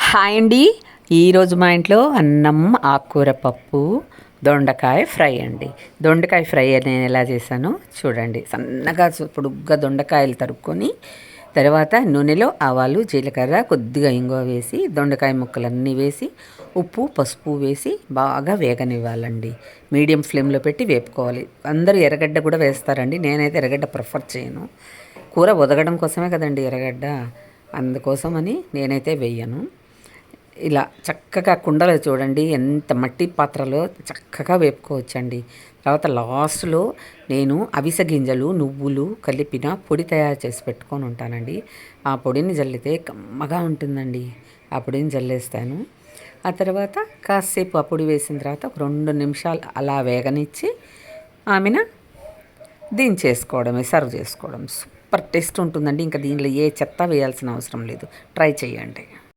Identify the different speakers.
Speaker 1: Hi అండి. ఈరోజు మా ఇంట్లో అన్నం, ఆకుకూర పప్పు, దొండకాయ ఫ్రై అండి. దొండకాయ ఫ్రై నేను ఎలా చేశానో చూడండి. సన్నగా పొడుగ్గా దొండకాయలు తరుక్కొని తర్వాత నూనెలో ఆవాలు, జీలకర్ర, కొద్దిగా ఇంగువ వేసి దొండకాయ ముక్కలన్నీ వేసి ఉప్పు, పసుపు వేసి బాగా వేగనివ్వాలండి. మీడియం ఫ్లేమ్లో పెట్టి వేపుకోవాలి. అందరూ ఎర్రగడ్డ కూడా వేస్తారండి. నేనైతే ఎర్రగడ్డ ప్రిఫర్ చేయను. కూర ఉదగడం కోసమే కదండి ఎర్రగడ్డ, అందుకోసమని నేనైతే వేయను. ఇలా చక్కగా కుండలో చూడండి ఎంత మట్టి పాత్రలో చక్కగా వేపుకోవచ్చండి. తర్వాత లాస్ట్లో నేను అవిసె గింజలు, నువ్వులు కలిపిన పొడి తయారు చేసి పెట్టుకొని ఉంటానండి. ఆ పొడిని జల్లితే కమ్మగా ఉంటుందండి. ఆ పొడిని జల్లేస్తాను. ఆ తర్వాత కాసేపు ఆ పొడి వేసిన తర్వాత ఒక 2 నిమిషాలు అలా వేగనిచ్చి ఆమెన దించేసుకోవడమే, సర్వ్ చేసుకోవడం. సూపర్ టేస్ట్ ఉంటుందండి. ఇంకా దీనిలో ఏ చెత్త వేయాల్సిన అవసరం లేదు. ట్రై చేయండి.